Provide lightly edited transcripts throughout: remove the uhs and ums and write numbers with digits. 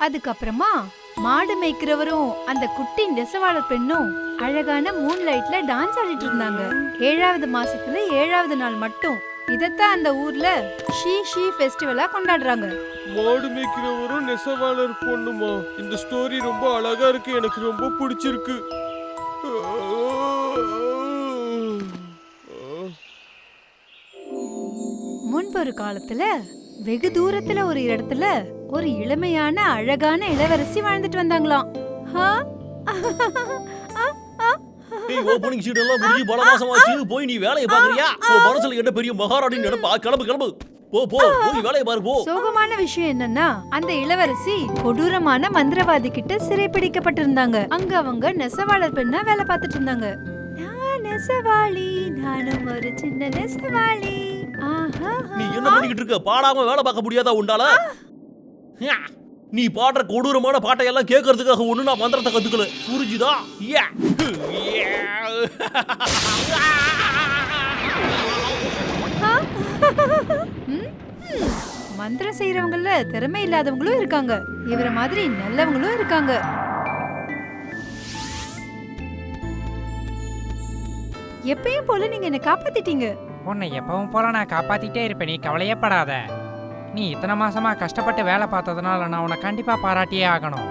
அதுக்கப்புறமா மாடு மேய்க்கிறவரும் அந்த குட்டி நெசவாளர் பெண்ணும் அழகான மூன் லைட்ல டான்ஸ் ஆடிட்டு இருந்தாங்க. 7வது மாசத்துல 7வது நாள் மட்டும் இதத்தான் அந்த ஊர்ல ஷீ ஃபெஸ்டிவலா கொண்டாடுறாங்க. மாடு மேய்க்கிறவரும் நெசவாளர் பொண்ணுமா? இந்த ஸ்டோரி ரொம்ப அழகா இருக்கு, எனக்கு ரொம்ப பிடிச்சிருக்கு. முன்பு ஒரு காலத்துல வெகு தூரத்துல ஒரு இடத்துல ஒரு இளமையான அழகான இளவரசி வாழ்ந்துட்டு வந்தாங்களாம். ஏய் ஓபனிங் ஷீட் எல்லாம் முடிஞ்சு பல மாசம் ஆச்சு. போய் நீ வேலைய பாக்குறியா? உன் மனசுல என்ன பெரிய மகாராணி நினைப்பா? கிளம்பு போ போய் வேலைய பாரு போ. சோகமான விஷயம் என்னன்னா அந்த இளவரசி கொடூரமான மந்திரவாதி கிட்ட சிறைப்பிடிக்கப்பட்டிருந்தாங்க. அங்க அவங்க நெசவாளர் பெண்ணா வேலை பார்த்துட்டு இருந்தாங்க. நான் நெசவாளி, நானும் ஒரு சின்ன நெசவாளி. நீ என்ன பண்ணிக்கிட்டு இருக்க? பாடாம வேலை பார்க்க முடியாதா உண்டால? நீ பாடுற கொடூரமான பாட்டை எல்லாம் கேட்கறதுக்காக ஒண்ணு நான் மந்திரத்தை கத்துக்கல, புரிஞ்சுதா? மந்திரம் செய்யறவங்கல திறமை இல்லாதவங்களும் இருக்காங்க, இவர மாதிரி நல்லவங்களும் இருக்காங்க. எப்பயும் போல நீங்க என்ன காப்பாத்திட்டீங்க. உன்னை எப்பவும் போல நான் காப்பாத்திட்டே இருப்பேன், நீ கவலையப்படாத. நீ இத்தனை மாசமா கஷ்டப்பட்டு வேலை பார்த்ததுனால நான் உன்னை கண்டிப்பா பாராட்டியே ஆகணும்.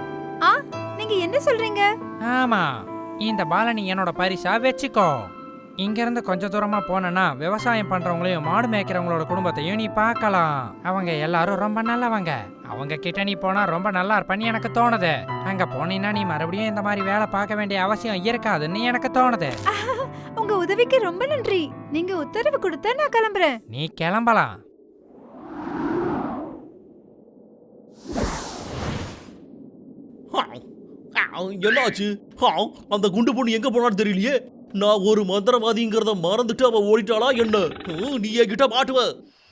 நீங்க என்ன சொல்றீங்க? ஆமா, இந்த பாலை நீ என்னோட பரிசா வச்சுக்கோ. இங்க இருந்து கொஞ்ச தூரமா போனா விவசாயம் பண்றவங்களையும் மாடு மேய்க்கிறவங்களோட குடும்பத்தையும் நீ பார்க்கலாம். அவங்க எல்லாரும் ரொம்ப நல்லவங்க. அவங்க கிட்ட நீ போனா ரொம்ப நல்லா இருப்பேன்னு எனக்கு தோணுது. அங்க போனீன்னா நீ மறுபடியும் இந்த மாதிரி வேலை பார்க்க வேண்டிய அவசியம் இருக்காதுன்னு எனக்கு தோணுது. உங்க உதவிக்கு ரொம்ப நன்றி. நீங்க உத்தரவு கொடுத்தா நான் கிளம்புறேன். நீ கிளம்பலாம். என்னாச்சு? அந்த குண்டு பொண்ணு எங்க போனான்னு தெரியலையே. நான் ஒரு மந்திரவாதிங்கிறத மறந்துட்டு அவ ஓடிட்டாளா என்ன? நீ என்கிட்ட மாட்டுவ.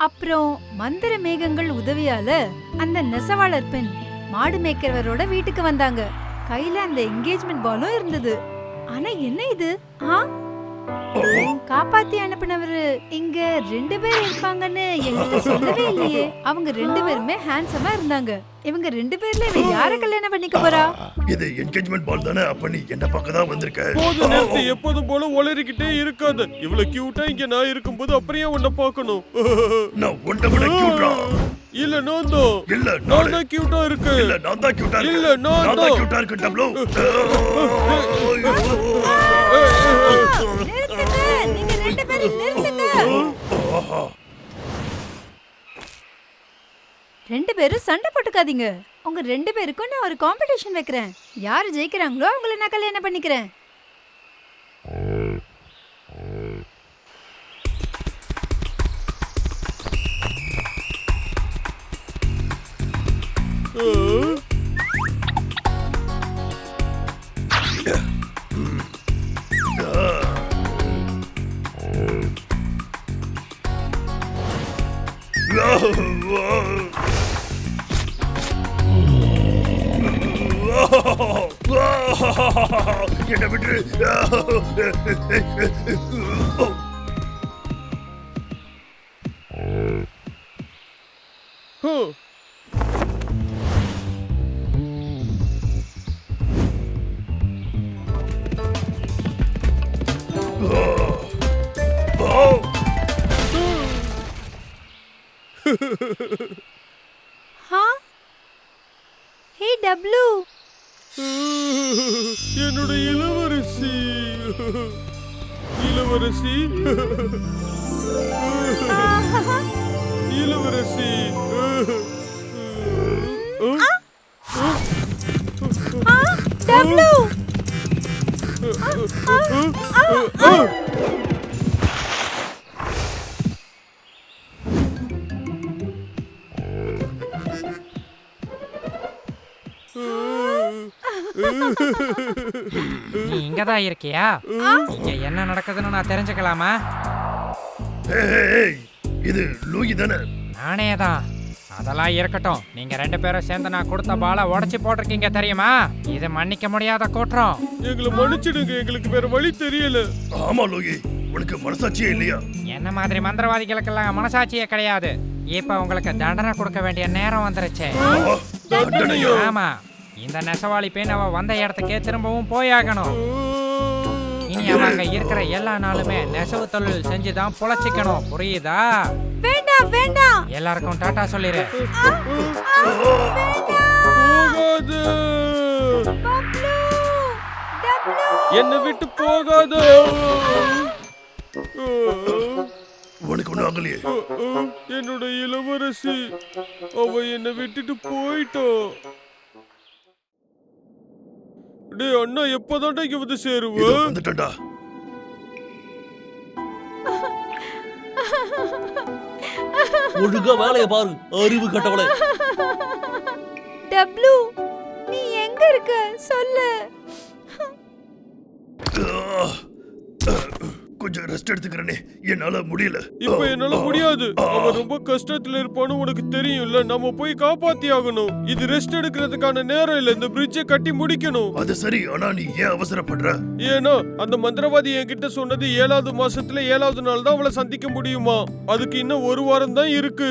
அப்புறம் மந்திர மேகங்கள் உதவியால அந்த நெசவாளர் பெண் மாடு மேய்க்கிறவரோட வீட்டுக்கு வந்தாங்க. கையில அந்த என்கேஜ்மெண்ட் பாலும் இருந்தது. ஆனா என்ன இது? காப்பாத்தி அனுப்பினவரு இங்க 2 பேர் இருப்பாங்கன்னு என்கிட்ட சொல்லவே இல்லையே. அவங்க 2 பேருமே ஹேண்ட்ஸமா இருந்தாங்க. இவங்க 2 பேர்ல இவ யார கல்யாணம் பண்ணிக்க போறா? இது என்கேஜ்மெண்ட் பால் தானே? அப்ப நீ என்ன பக்கம் தான் வந்திருக்க? போது நேத்து எப்போதும் போல ஒளறிக்கிட்டே இருக்காத. இவ்வளவு கியூட்டா இங்க நான் இருக்கும்போது அப்படியே உன்னை பார்க்கணும். நான் உன்னை விட கியூட்டா? இல்ல நான் தான். இல்ல நான் தான் கியூட்டா இருக்கேன். இல்ல நான் தான் கியூட்டா இருக்கேன். இல்ல நான் தான் கியூட்டா இருக்கேன். டப்ளோ நீங்க 2 பேரும் நிறுத்துங்க. 2 பேரும் சண்டை போட்டுக்காதீங்க. உங்க 2 பேருக்கும் நான் ஒரு காம்படிஷன் வைக்கிறேன். யாரு ஜெயிக்கிறாங்களோ அவங்கள நான் கல்யாணம் பண்ணிக்கிறேன். என்ன விட்டு ஹே டப்ளூ, என்னோட இளவரசி. இளவரசி இளவரசி டப்ளூ. நீ இங்கதான் இருக்கியா? இங்க என்ன நடக்குதுன்னு நான் தெரிஞ்சுக்கலாமா? இது லூயி தானே? நானே தான். அதெல்லாம் இருக்கட்டும். நீங்க 2 பேரும் சேர்ந்து நான் கொடுத்த பாலை உடைச்சு போட்டிருக்கீங்க தெரியுமா? இது மன்னிக்க முடியாத குற்றம். எங்களை மன்னிச்சிடுங்க, எங்களுக்கு வேற வழி தெரியல. ஆமா லூயி, உனக்கு மனசாட்சியே இல்லையா? என்ன மாதிரி மந்திரவாதிகளுக்கெல்லாம் மனசாட்சியே கிடையாது. இப்ப உங்களுக்கு தண்டனை கொடுக்க வேண்டிய நேரம் வந்துருச்சு. தண்டனையா? ஆமா, இந்த நெசவாளி பெண் அவ வந்த இடத்துக்கே திரும்பவும் போயாகணும். இனி அவங்க இருக்கிற எல்லா நாளுமே நெசவு தொழில் செஞ்சுதான் பொழைச்சிக்கணும், புரியுதா? வேண்டாம் வேண்டாம். எல்லாருக்கும் டாட்டா சொல்லிரு. போகாது, பப்ளு, டப்ளு. என்னை விட்டு போகாத. உனக்கு ஒண்ணும் ஆகலையே? என்னோட இளவரசி, அவ என்னை விட்டுட்டு போயிட்டோம். டேய் அண்ணா, எப்பதான்டா இங்க வந்து சேருவ? இதோ வந்துட்டேன்டா. ஒழுங்கா வேலையை பாரு, அறிவு கட்டவளே. டப்ளு, நீ எங்க இருக்க சொல்லு. கொஞ்சம் ரெஸ்ட் எடுத்துக்கிறேனே, என்னால முடியல. இப்ப என்னால முடியாது. அவன் ரொம்ப கஷ்டத்துல இருப்பான்னு உனக்கு தெரியும்ல. நம்ம போய் காப்பாத்தி ஆகணும். இது ரெஸ்ட் எடுக்கிறதுக்கான நேரம் இல்ல. இந்த பிரிட்ஜை கட்டி முடிக்கணும். அது சரி, ஆனா நீ ஏன் அவசரப்படுற? ஏன்னா அந்த மந்திரவாதி என்கிட்ட சொன்னது 7வது மாசத்துல 7வது நாள் தான் அவளை சந்திக்க முடியுமா. அதுக்கு இன்னும் 1 வாரம் தான் இருக்கு.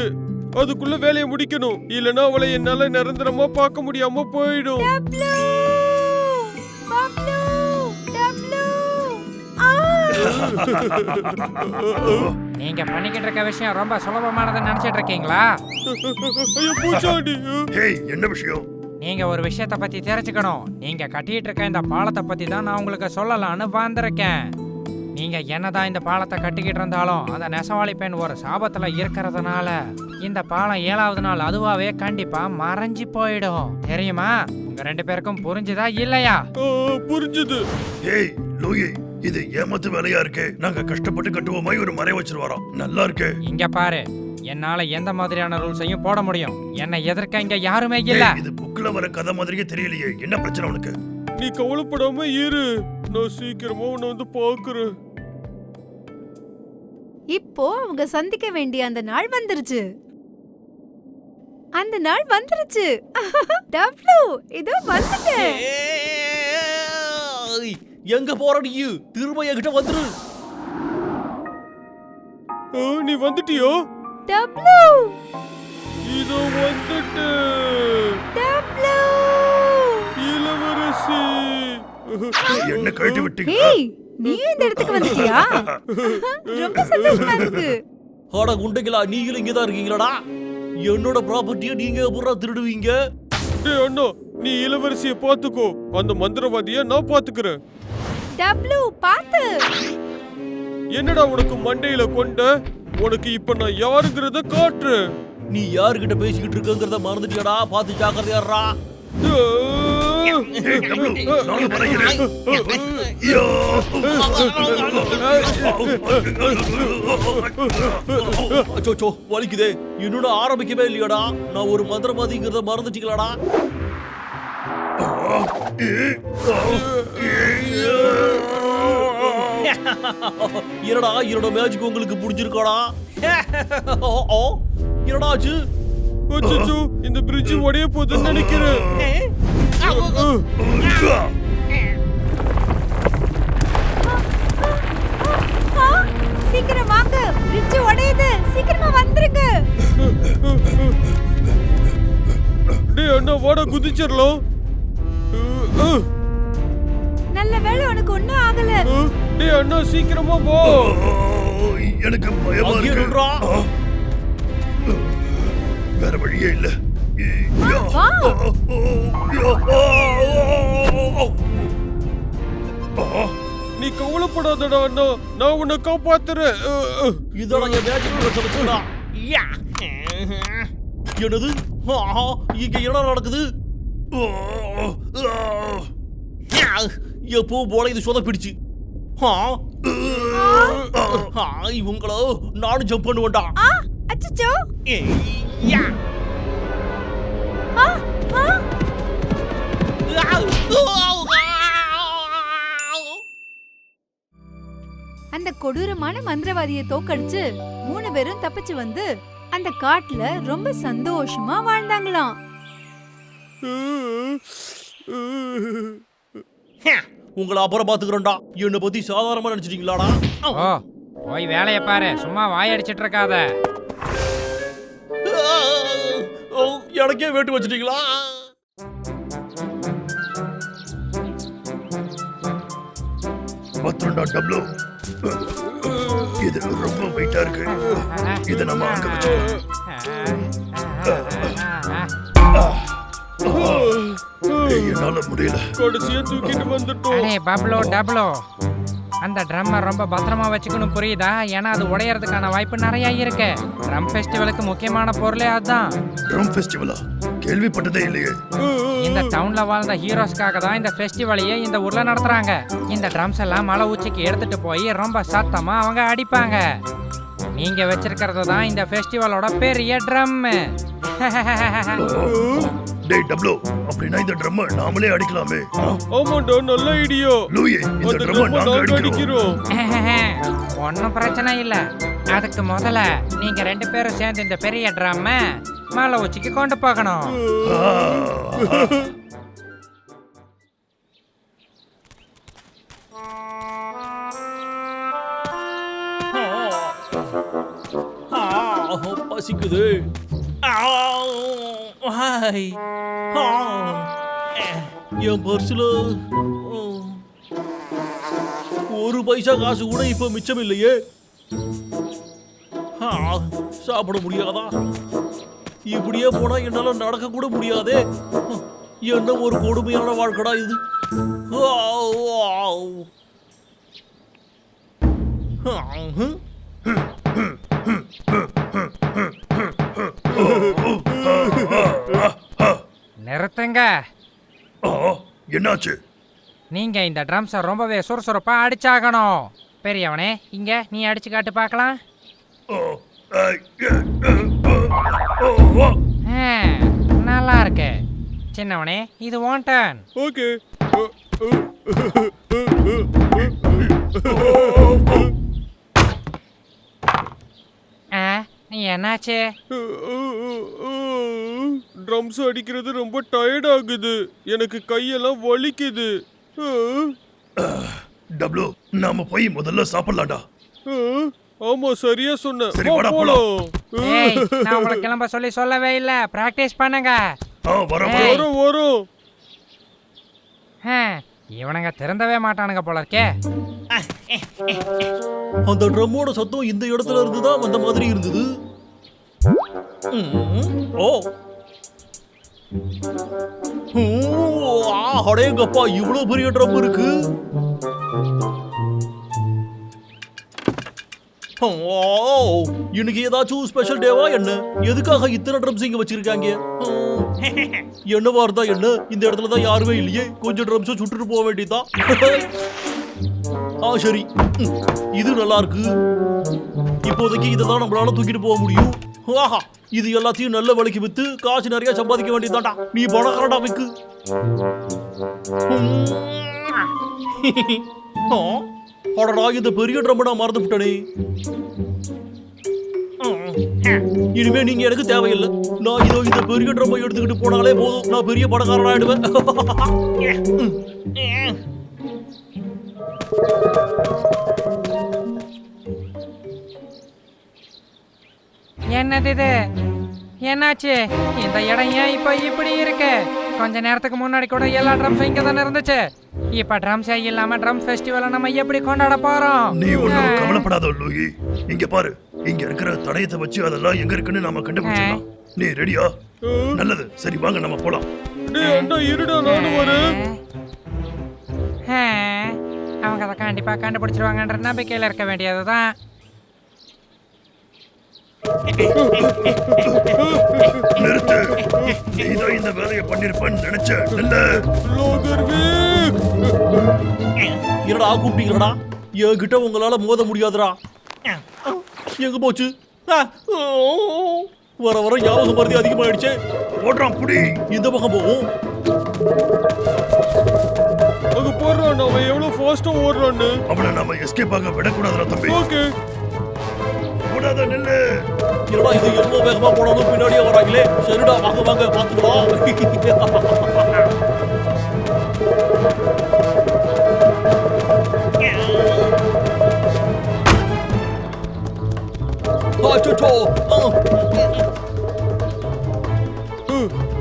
அதுக்குள்ள வேலையை முடிக்கணும். இல்லனா அவளை என்னால நிரந்தரமா பார்க்க முடியாம போயிடும். டப்ளு, பப்ளு, டப்ளு. நீங்க பண்ணிக்கிட்டு இருக்க விஷயம் ரொம்ப சுலபமானதுன்னு நினைச்சிட்டு இருக்கீங்களா? ஐயோ பூச்சாண்டி. ஹேய், என்ன விஷயம்? நீங்க ஒரு விஷயத்தை பத்தி தெரிஞ்சுக்கணும். நீங்க கட்டிட்டு இருக்க இந்த பாலத்தை பத்தி தான் நான் உங்களுக்கு சொல்லலாம்னு வந்திருக்கேன். நீங்க என்னதான் இந்த பாலத்தை கட்டிக்கிட்டு இருந்தாலும் அந்த நெசவாளி பெண் ஒரு சாபத்துல இருக்கிறதுனால இந்த பாலம் 7வது நாள் அதுவாவே கண்டிப்பா மறைஞ்சு போயிடும். தெரியுமா? உங்க 2 பேருக்கும் புரிஞ்சுதா இல்லையா? புரிஞ்சுது. ஹேய் லூயி, இது ஏமாத்து வேலையா இருக்கே. நாங்க கஷ்டப்பட்டு கட்டுவோமாய் ஒரு மறை வச்சிட்டு வரோம். நல்லா இருக்கே. இங்க பாரு, என்னால எந்த மாதிரியான ரூல்ஸையும் போட முடியும். என்னை எதிர்க்க இங்க யாருமே இல்ல. இது புக்ல வர கதை மாதிரியே தெரியலையே. என்ன பிரச்சனை உனக்கு? நீ கவலைப்படாம இரு. நான் சீக்கிரமா உன்னை வந்து பாக்குறேன். இப்போ அவங்க சந்திக்க வேண்டிய அந்த நாள் வந்துருச்சு. அந்த நாள் வந்துருச்சு. டப்ளு, இதோ வந்துட்டேன். ஏய், எங்க போற நீ? திரும்ப என்கிட்ட வந்துரு. நீ வந்துட்டியோ? டப்ளு, இதோ வந்துட்டு. டப்ளு. இளவரசி. என்ன கழட்டி விட்டீங்க? ஏய், நீயும் இந்த இடத்துக்கு வந்துட்டியா? ரொம்ப சந்தோஷமா இருக்கு. ஆட குண்டைகளா, நீங்களும் இங்கதான் இருக்கீங்களாடா? என்னோட ப்ராப்பர்ட்டியை நீங்க எப்பறம் திருடுவீங்க? டேய் அண்ணா, நீ இளவரசியை பாத்துக்கோ. அந்த மந்திரவாதியை நான் பாத்துக்கிறேன். டப்ளு, பாத்து. என்னடா உனக்கு மண்டையில கொண்ட? உனக்கு இப்ப நான் யாருங்கிறத காட்டுறேன். நீ யாருகிட்ட பேசிக்கிட்டு இருக்கங்கிறத மறந்துட்டியாடா? பார்த்து ஜாக்கிரதையாடுறா. ஏய், டப்ளு, நானும் வரேன். யா. அச்சோ, வலிக்குதே. இன்னொன்னு ஆரம்பிக்கவே இல்லையாடா? நான் ஒரு மந்திரவாதிங்கிறத மறந்துட்டீங்களாடா? என்னடா என்னோட மேஜிக் உங்களுக்கு புரிஞ்சிருக்காடா? என்னடா ஆச்சு? அச்சச்சோ, இந்த பிரிட்ஜ் உடைய போகுதுன்னு நினைக்கிறேன். சீக்கிரம் வாங்க, பிரிட்ஜ் உடையுது. சீக்கிரமா வந்துருங்க. டேய் அண்ணா, வாடா குதிச்சிரலாம். நல்ல வேளை உனக்கு ஒண்ணும் ஆகல. டேய் அண்ணா, சீக்கிரமா வா. எனக்கு பயமா அங்கே இருக்கு. நின்றா. வேற வழியே இல்ல. வா. நீ கவலைப்படாதடா அண்ணா, நான் உன்னை காப்பாத்துறேன். இதோட என் மேஜிக் சொல்லுடா. என்னது? இங்க என்ன நடக்குது? எப்போ போல இது சொதப்பிடுச்சு. இவங்களோ நானும் ஜம்ப் பண்ணுவேன்டா. அச்சச்சோ. அந்த கொடூரமான மந்திரவாதியை தோக்கடிச்சு 3 பேரும் தப்பிச்சு வந்து அந்த காட்டுல ரொம்ப சந்தோஷமா வாழ்ந்தாங்களாம். உங்களை அப்புறம் பாத்துக்கிறேன்டா. என்னை பத்தி சாதாரணமா நினைச்சிட்டீங்களாடா? ஓ, போய் வேலையை பாரு. சும்மா வாயடிச்சிட்டு இருக்காத. எனக்கே வேட்டு வச்சிட்டீங்களா? பத்திரம்டா டப்ளு. இது ரொம்ப வெயிட்டா இருக்கு. இதை நம்ம அங்க வச்சு என்னால முடியல. கடைசியா தூக்கிட்டு வந்துட்டோம். அடே பப்ளோ டப்ளோ, அந்த ட்ரம்மை ரொம்ப பத்திரமா வச்சுக்கணும், புரியுதா? ஏன்னா அது உடையறதுக்கான வாய்ப்பு நிறைய இருக்கு. ட்ரம் ஃபெஸ்டிவலுக்கு முக்கியமான பொருளே அதுதான். ட்ரம் ஃபெஸ்டிவலா? கேள்விப்பட்டதே இல்லையே. இந்த டவுன்ல வாழ்ந்த ஹீரோஸ்க்காக தான் இந்த ஃபெஸ்டிவலையே இந்த ஊர்ல நடத்துறாங்க. இந்த ட்ரம்ஸ் எல்லாம் மலை உச்சிக்கு எடுத்துட்டு போய் ரொம்ப சத்தமா அவங்க அடிப்பாங்க. நீங்க வச்சிருக்கிறது தான் இந்த ஃபெஸ்டிவலோட பெரிய ட்ரம். டேய் டப்ளு, அப்படின்னா இந்த ட்ரம் நாமளே அடிக்கலாமே. ஆமாண்டா, நல்ல ஐடியா. லூயி, இந்த அந்த ட்ரம் drum-அ நாங்க நாங்க அடிக்கிறோம். அடிக்கிறோம். ஒன்றும் பிரச்சனை இல்லை. அதுக்கு முதல்ல நீங்க 2 பேரும் சேர்ந்து இந்த பெரிய ட்ரம்மை மலை உச்சிக்கு கொண்டு போகணும். பசிக்குது. ஹாய். என் பர்ஸ்ல 1 பைசா காசு கூட இப்ப மிச்சம் இல்லையே. சாப்பிட முடியாதா? இப்படியே போனா என்னால நடக்க கூட முடியாதே. என்ன ஒரு கொடுமையான வாழ்க்கடா இது. நிறுத்துங்க. என்னாச்சு? நீங்க இந்த ட்ரம்ஸை ரொம்பவே சுறுசுறுப்பா அடிச்சாகணும். பெரியவனே, இங்க நீ அடிச்சு காட்டு பார்க்கலாம். நல்லா இருக்கு. சின்னவனே, இது உன் டர்ன். ஓகே. என்னாச்சு? ட்ரம்ஸ் அடிக்கிறது ரொம்ப டயர்ட் ஆகுது. எனக்கு கையெல்லாம் வலிக்குது. டப்ளு, நாம போய் முதல்ல சாப்பிடலாம்டா. ஆமா, சரியா சொன்ன. சரி, வாடா போலாம். ஏய், நான் உங்களை கிளம்ப சொல்லவே இல்ல. பிராக்டிஸ் பண்ணுங்க. வரோம். வரும். இவனுங்க திறந்தவே மாட்டானுங்க போல இருக்கே. அந்த ட்ரம்மோட சத்தம் இந்த இடத்துல இருந்துதான் அந்த மாதிரி இருந்தது. ஓ, அடேங்கப்பா, இவ்வளவு பெரிய ட்ரம் இருக்கு. இன்னைக்கு ஏதாச்சும் ஸ்பெஷல் டேவா என்ன? எதுக்காக இத்தனை ட்ரம்ஸ் இங்க வச்சிருக்காங்க? என்னவா இருந்தா என்ன, இந்த இடத்துல தான் யாருமே இல்லையே. கொஞ்சம் ட்ரம்ஸ் சுட்டுட்டு போக வேண்டியதான். சரி, இது நல்லா இருக்கு. இப்போதைக்கு இதை தான் நம்மளால தூக்கிட்டு போக முடியும். ஆஹா, இது எல்லாத்தையும் நல்ல விலைக்கு வித்து காசு நிறைய சம்பாதிக்க வேண்டியதாண்டா. நீ பணக்காரடா விக்கு. அடடா, இந்த பெரிய ட்ரம் நான் மறந்து விட்டனே. இனிமே நீங்க எனக்கு தேவையில்லை. நான் இதோ இந்த பெரிய ட்ரம்மை எடுத்துக்கிட்டு போனாலே போதும், நான் பெரிய பணக்காரன் ஆயிடுவேன். என்னது இது? என்னாச்சு? இந்த இடம் ஏன் இப்போ இப்படி இருக்கு? கொஞ்ச நேரத்துக்கு முன்னாடி கூட எல்லா ட்ரம்ஸும் இங்க தானே இருந்துச்சு. இப்ப ட்ரம்ஸே இல்லாம ட்ரம் ஃபெஸ்டிவலை நம்ம எப்படி கொண்டாட போறோம்? நீ ஒன்றும் கவலைப்படாத லூயி. இங்க பாரு, இங்க இருக்கிற தடயத்தை வச்சு அதெல்லாம் எங்க இருக்குன்னு நாம கண்டுபிடிச்சிடலாம். நீ ரெடியா? நல்லது. சரி, வாங்க நம்ம போலாம். டேய் அண்ணா, இருடா, நானும் வரேன். அவங்க அதை கண்டிப்பா கண்டுபிடிச்சிருவாங்கன்ற நம்பிக்கையில இருக்க வேண்டியதுதான். நிறுத்து. நீதான் இந்த வேலையை பண்ணிருப்பேன்னு நினைச்சேன். இல்ல என்னடா கூப்பிட்டீங்களா? என்கிட்ட உங்களால மோத முடியாதுடா. எங்க போச்சு? வர வர ஞாபகம் மருதி அதிகமாயிடுச்சு. ஓடுறான் புடி. இந்த பக்கம் போவோம். அங்க போடுறான். அவன் எவ்வளவு ஃபாஸ்டா ஓடுறான்னு. அவனை நாம எஸ்கேப் ஆக விடக்கூடாதுடா தம்பி. ஓகே. கூடாத நில்லு. என்னடா இது, எவ்வளவு வேகமா போனாலும் பின்னாடியே வராங்களே. சரிடா, வாங்க வாங்க பாத்துக்கலாம்.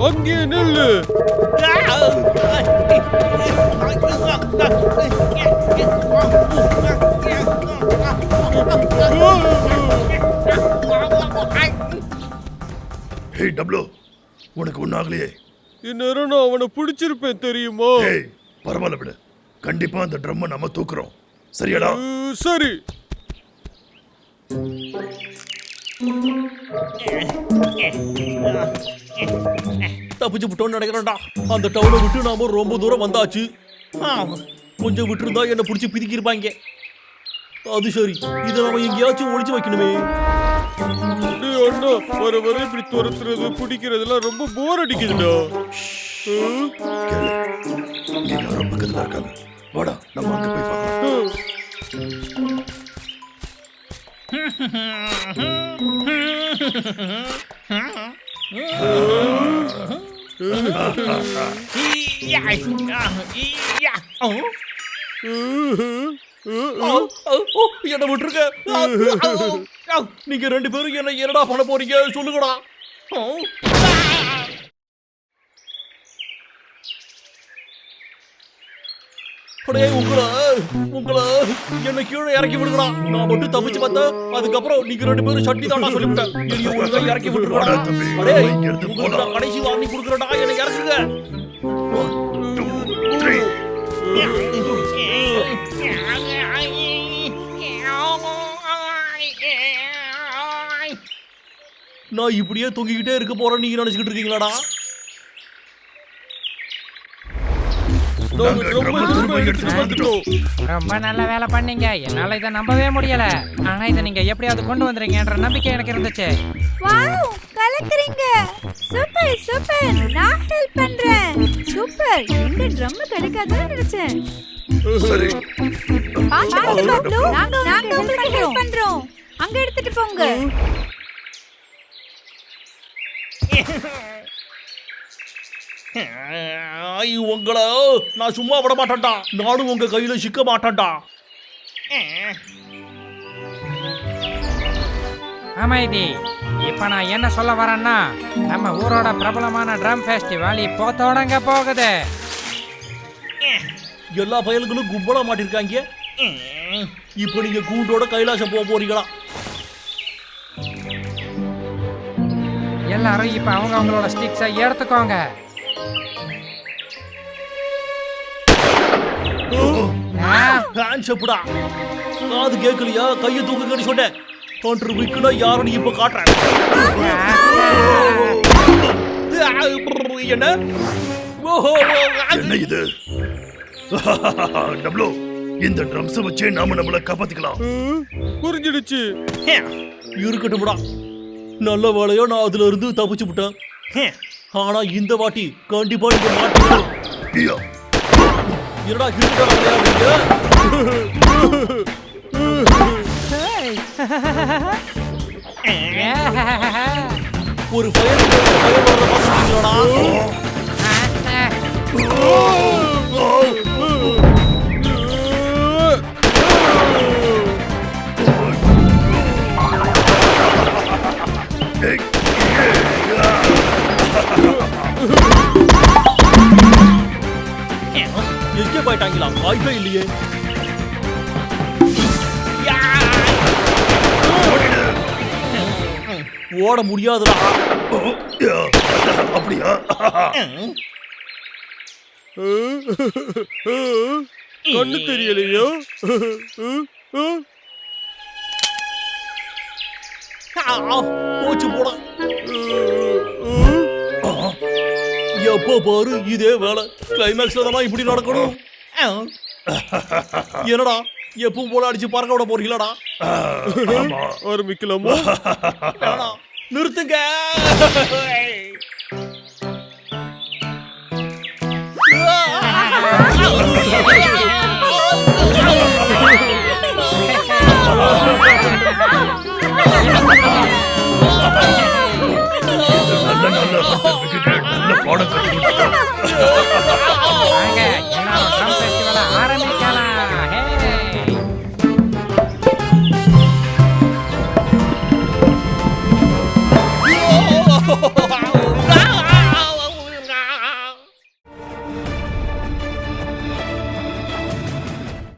அங்கே நில்லு. ஹே டப்ளு, உனக்கு ஒன்னாகலையே? இந்நேரம் நான் அவனை பிடிச்சிருப்பேன் தெரியுமா? ஏய், பரவாயில்ல விடு. கண்டிப்பா அந்த ட்ரம்மை நம்ம தூக்குறோம். சரியாடா? சரி. தப்பிச்சு விட்டோம்னு நினைக்கிறேன்டா. அந்த டவுனை விட்டு நாம ரொம்ப தூரம் வந்தாச்சு. கொஞ்சம் விட்டுருந்தா என்ன பிடிச்சி பிதிக்கிருப்பாங்க. அது சரி, இதை நம்ம எங்கேயாச்சும் ஒளிச்சு வைக்கணுமே. அண்ணா, வர வர இப்படி துரத்துறது பிடிக்கிறதுலாம் ரொம்ப போர் அடிக்குதுடா. கேளு, இங்க யாரோ பக்கத்துல இருக்காங்க. வாடா, நம்ம அங்க போய் பார்க்கலாம். என்ன விட்டுருக்க. நீங்க 2 பேரும் என்ன என்னடா பண்ண போறீங்க சொல்லுங்கடா. உங்களை என்ன கீழே இறக்கி விடுங்கடா. நான் மட்டும் தப்பிச்சு பார்த்தா அதுக்கப்புறம் நீங்க 2 பேரும் சட்டி தாண்டா சொல்லிவிட்டேன். என்னைய ஒழுங்கா இறக்கி விட்டுருக்கா. கடைசி வாங்கி கொடுக்குறடா, என்னை இறக்குங்க. 1 2 3. நான் இப்படியே தொங்கிக்கிட்டே இருக்க போறேன்னு நீங்க நினைச்சுக்கிட்டு இருக்கீங்களாடா? ரொம்ப நல்ல வேலை பண்ணீங்க. என்னால இதை நம்பவே முடியல. ஆனா இதை நீங்க எப்படியாவது கொண்டு வந்துறீங்கன்ற நம்பிக்கை எனக்கு இருந்துச்சு. வாவ், கலக்குறீங்க. Super super. நான் ஹெல்ப் பண்றேன். சூப்பர். இந்த ட்ரம் கிடைக்காதுன்னு நினைச்சேன். சரி, பாத்து பாத்து, நாங்க உங்களுக்கு ஹெல்ப் பண்றோம். அங்க எடுத்துட்டு போங்க. உங்களை நான் சும்மா விட மாட்டேன்டா. நானும் உங்க கையில சிக்க மாட்டேன்டா. அமைதி. இப்ப நான் என்ன சொல்ல வரேன்னா, நம்ம ஊரோட பிரபலமான ட்ரம் ஃபெஸ்டிவல் இப்போ தொடங்க போகுது. எல்லா பயல்களும் கும்பலா மாட்டிருக்காங்க. இப்ப நீங்க கூண்டோட கைலாசம் போக போறீங்களா? எல்லாரும் இப்ப அவங்களோட ஸ்டிக்ஸை எடுத்துக்கோங்க. ஹேண்ட்ஷப்டா. காது கேட்கலையா? கையை தூக்குங்கன்னு சொன்னேன். கவுண்டர் விக்குனா யாருன்னு இப்ப காட்டுறேன். என்ன என்ன இது? டப்ளு, இந்த ட்ரம்ஸ் வச்சே நாம நம்மள காப்பாத்திக்கலாம். புரிஞ்சிடுச்சு. இருக்கட்டும்டா. நல்ல வேலையா நான் அதுல இருந்து தப்பிச்சு விட்டேன். ஆனா இந்த வாட்டி கண்டிப்பா நீங்க மாட்டீங்க. என்னடா கிட்ட விளையாடுறீங்க? ஒரு ஃபயர் வர்ற பாத்தீங்களாடா? எங்கே போயிட்டாங்களா? வாய்ப்பே இல்லையே. ஓட முடியாதுடா. அப்படியா? கண்ணு தெரியலையோ? போச்சு போட. எப்ப பாரு இதே வேலை. கிளைமேக்ஸ்ல தானே இப்படி நடக்கணும். என்னடா எப்பவும் போல அடிச்சு பறக்க விட போறீங்களாடா? ஆரம்பிக்கலாமா? நிறுத்துங்க. நல்ல நல்ல